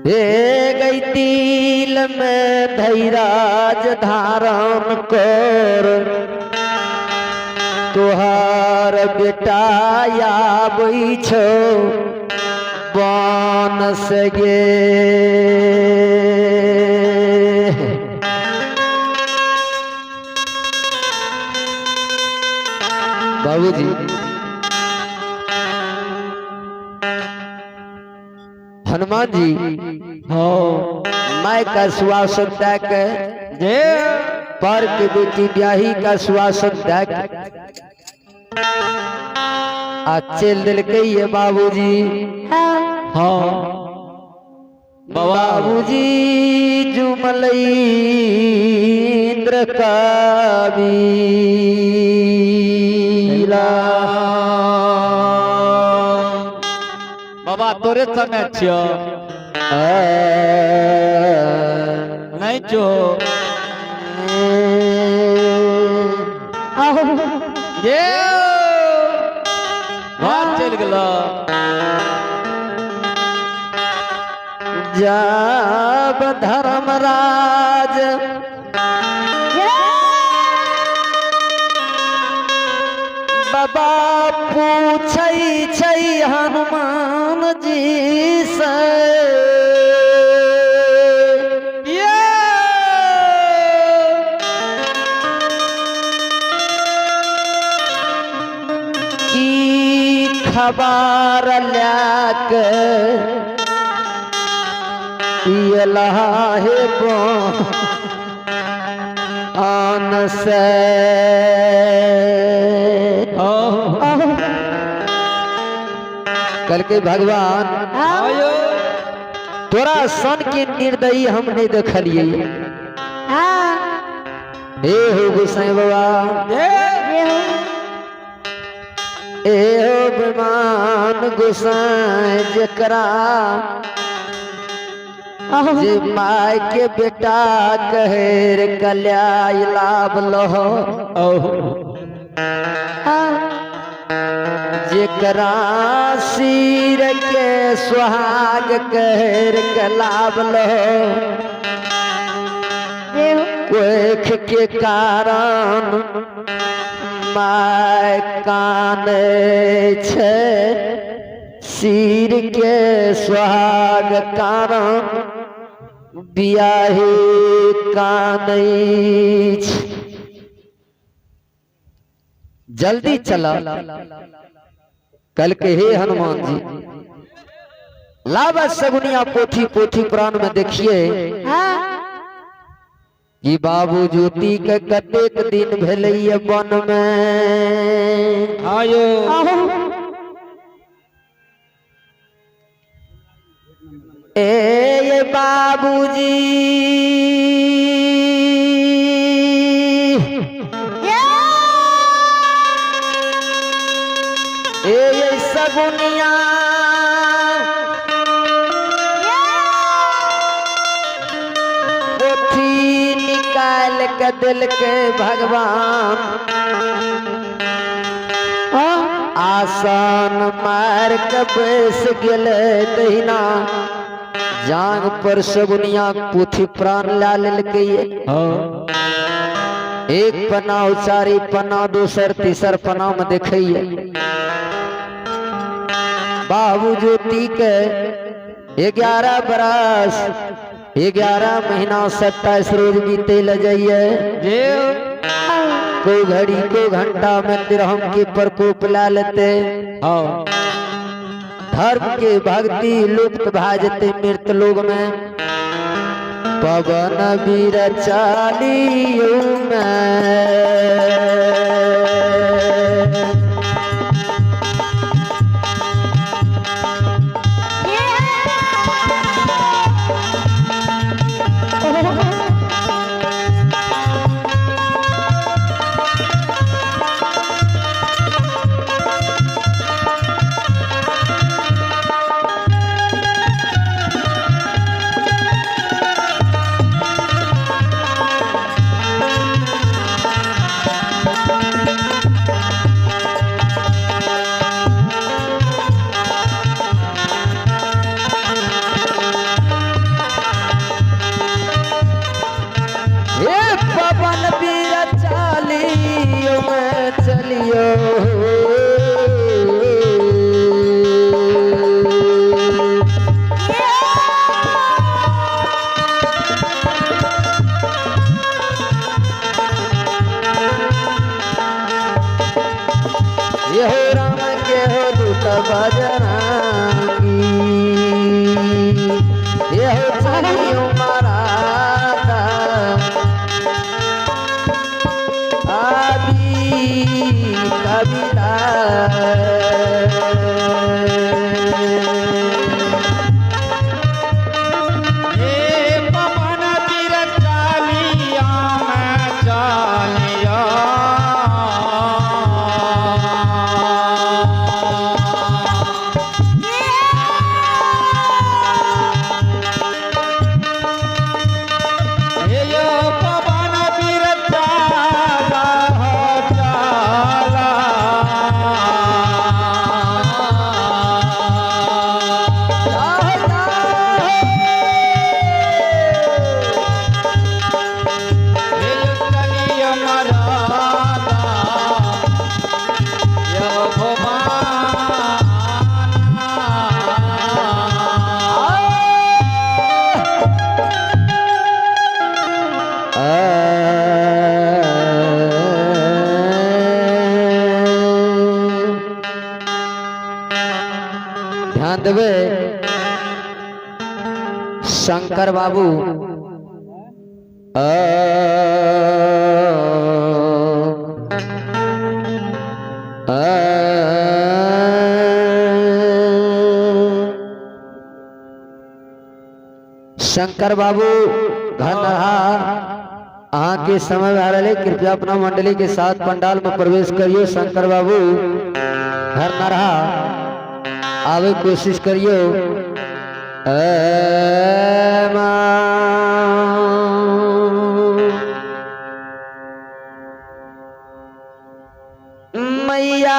हे गई तिल में धैराज धारण कर तुहार बेटा आबै छौ बन से गे। बाबूजी हनुमान जी हो माय का सुवासन तक जे पर के बेटी ब्याही का सुवासन तक चल दिल के ये बाबूजी। हाँ बाबूजी जुमलेन्द्र कबीला बाबा तोरे संगे छियो नहीं जो ये बात चल गला जब धर्मराज बाबा पूछै छै हनुमान जी से की खबर लाके हे आन से कल के भगवान तोरा सन के निर्दयी हम नहीं देखलिए। हे हो गोसाई बाबा ए हो विमान गोसाई जकरा जे माय के बेटा कहर कल्याण लाभ लहो जेकरा सिर के सुहाग कहर के लाभ लहो कोख के कारण माय काने छे सिर के सुहाग कारण बियाहे कानै छै। जल्दी चला कल के हे हनुमान जी लाभ सगुनिया पोथी पोथी पुराण में देखिए कि बाबू ज्योति के कतेक दिन भेलैया वन में आयो ए बाबूजी ए सगुनिया पोथी निकाल के दिल के भगवान आसान मार के बैस गेले दहिना जांग पर सगुनिया पोथी प्राण ला लेलके। एक पन्ना उचारी पन्ना दूसर तीसर पन्ना में देखिए बाबू ज्योति के 11 बरस 11 महीना 27 रोज बीते ल जाइए। को घड़ी को घंटा मंदिर हम के प्रकोप ला लेते धर्म के भक्ति लुप्त भाजते मृत लोग में पवन वीर चालियो में बजरंगी ये हो चलियो मरादा अभी कविता ध्यान देवे शंकर बाबू शंकर बाबू घर अहाँ के समय में आ रहे कृपया अपना मंडली के साथ पंडाल में प्रवेश करियो। शंकर बाबू घर न रहा आवे कोशिश करियो। मैया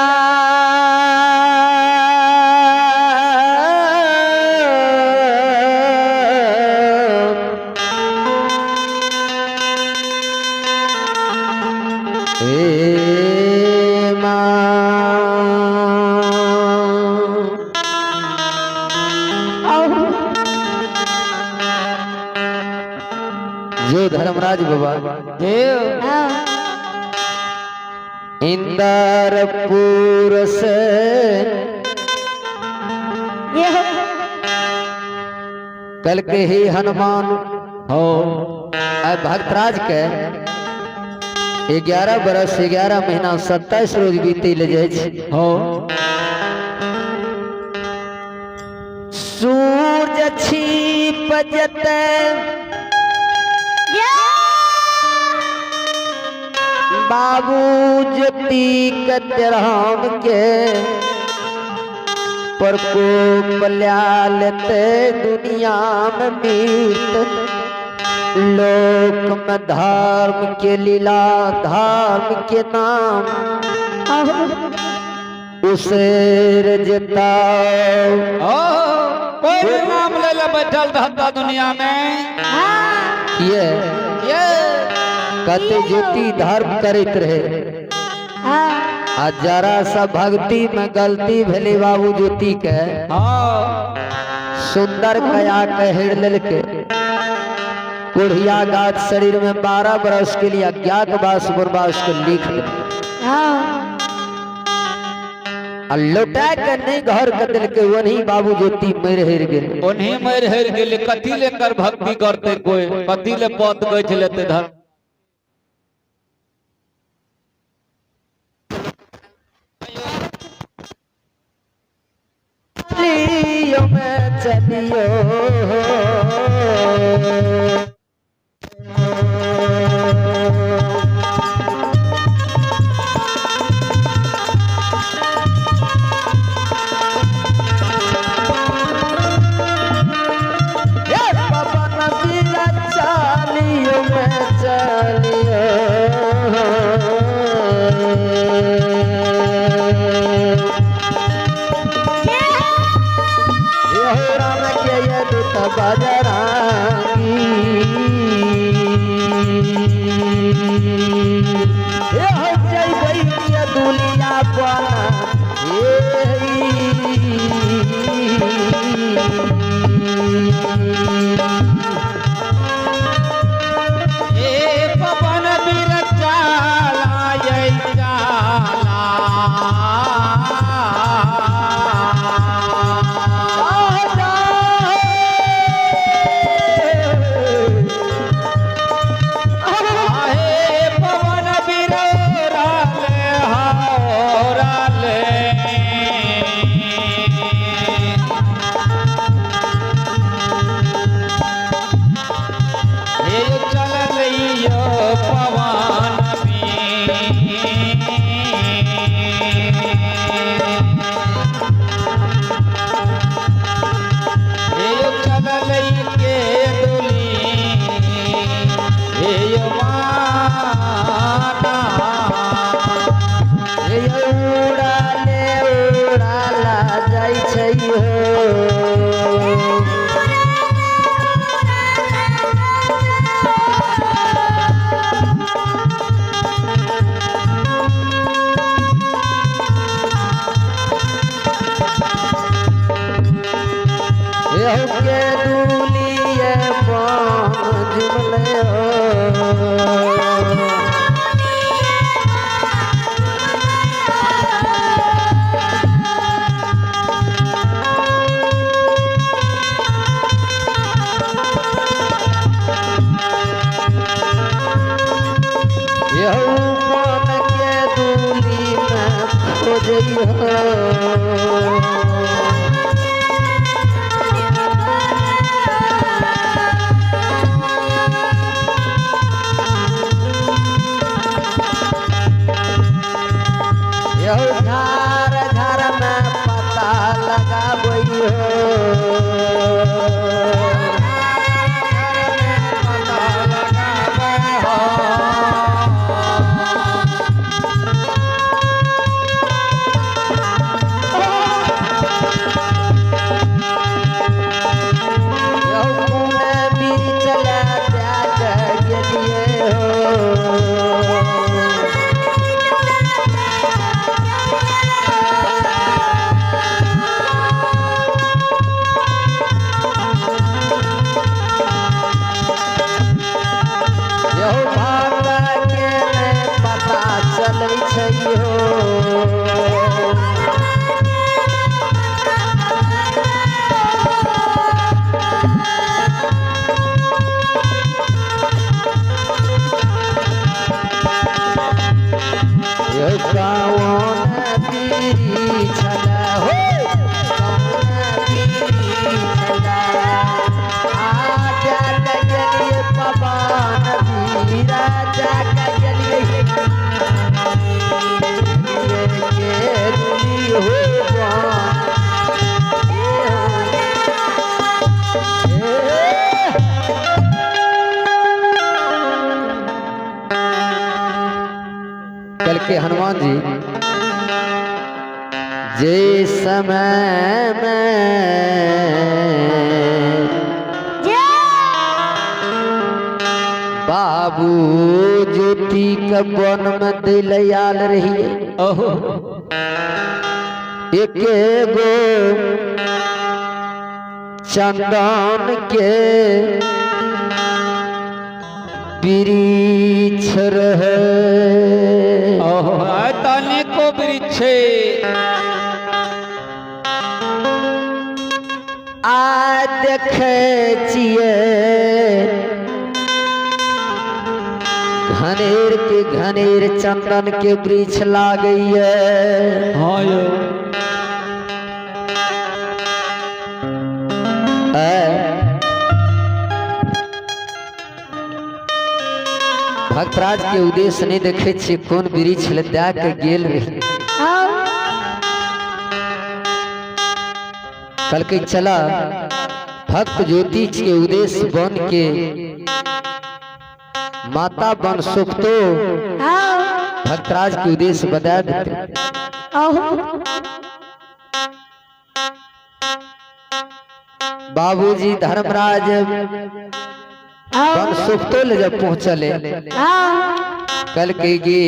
जो धर्मराज बाबा इंदरपुर से कल के ही हनुमान हो भक्तराज के 11 बरस 11 महीना 27 रोज बीते ले जाए हो। सूरज छिप जते बाबू ज्योति कतराम के प्रकोप लेते दुनिया में मीत लोक में धर्म के लीला धर्म के नाम उसे रजता कोई नाम ले ले बैठल रहता दुनिया में ये कते ज्योति धर्म करते रहे आ जरा सा भक्ति में गलती भेली बाबू ज्योति के सुंदर कया के हिड़ के कुढ़िया गात शरीर में 12 बरस के लिए अज्ञातवास वनवास को लिख दे लौटा के नहीं घर के दिल के वही बाबू ज्योति मर हर गेल उन्हीं मर हर गेल कथी लेकर भक्ति करते कोई कथी ले पद गछ लेते धर्म चलियो मैं चलियो दूलिए जुमले हो यौवन के दूली में खोजइहो झार झार में पता लगाबइहो कल के हनुमान जी जे समय में बाबू ज्योति के वन में दिलयाल रही एक गो चंदन के वृक्ष रहे तने को वृक्ष आ देखे छिए घनेर के घनेर चंदन के वृक्ष लागइए हाँ यो भक्तराज के उद्देश्य नहीं देखे छे कौन वृक्ष लदा के गेल रही कल के चला भक्त ज्योति के उद्देश्य बन के माता बन सुप्तो भक्तराज के उद्देश्य बता देते बाबूजी धर्मराज बन सुप्तो ले जब पहुंचले कल के गे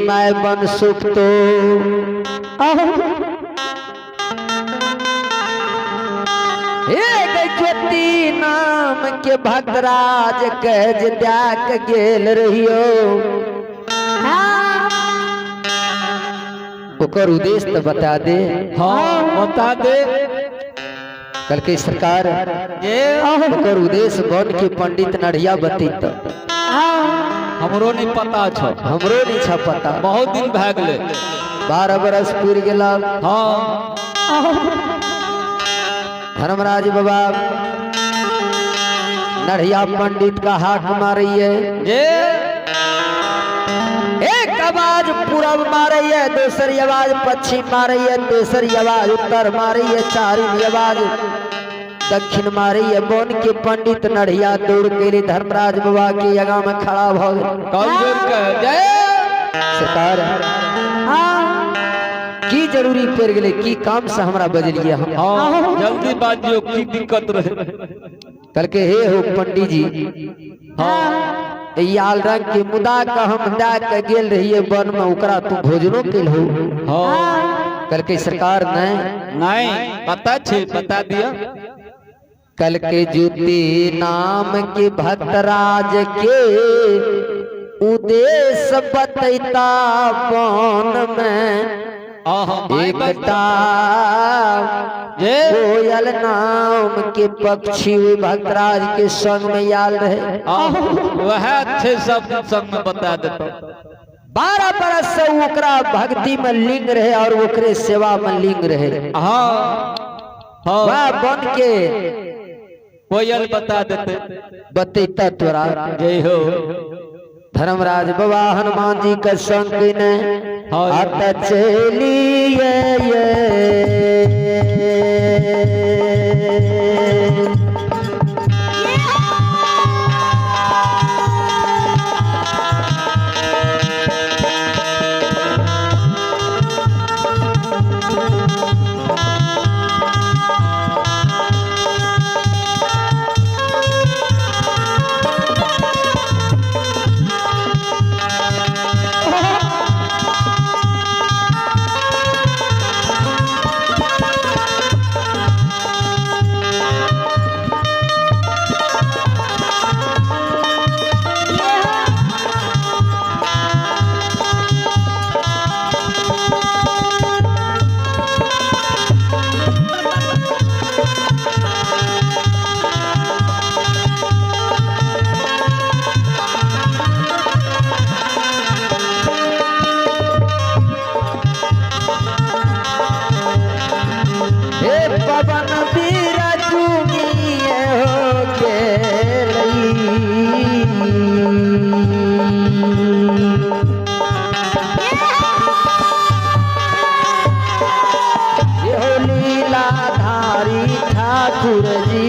मैं बन सुप्तो ज्योति नाम के भक्तराज कह त्याग गेल रहियो ओकर उद्देश्य तो बता दे हाँ बता दे कल के सरकार ओकर उद्देश्य बन के पंडित नढ़िया बती तो हमरो नहीं पता छ हमरो नहीं छ पता बहुत दिन भए गेले 12 बरस पूर गेला हाँ धर्मराज बाबा नढ़िया पंडित का हाथ मारिए एक आवाज पूरब मारिए दूसरी आवाज पश्चिम मारिए तीसरी आवाज उत्तर मारिए चारवीं आवाज दक्षिण मारिए बन के पंडित नढ़िया दौड़ के लिए धर्मराज बाबा के आगा में खड़ा भ जय सरकार की जरूरी पड़ गए की काम से हमरा बजलिए हम जल्दी बाजियो की दिक्कत रहे कल के हे हो पंडित जी याल रंग के मुदा का हम दा के गेल रहिए वन में ओकरा तू भोजनो केल हो कल के सरकार नहीं नहीं पता छे बता दिया कल के जूती नाम के भक्तराज के उद्देश्य बतैता बन में एकता कोयल नाम के पक्षी भक्तराज के संग में याल रहे। वह अच्छे सब संग में बता देता। 12 बरस से ओकरा भक्ति में लिंग रहे और ओकरे सेवा में लिंग रहे। वह बन के कोयल बता देते बतैता तोरा। जय हो धर्मराज बाबा हनुमान जी का संग ने हाथ चलिए पवन बिरजू हो के लीलाधारी ठाकुर जी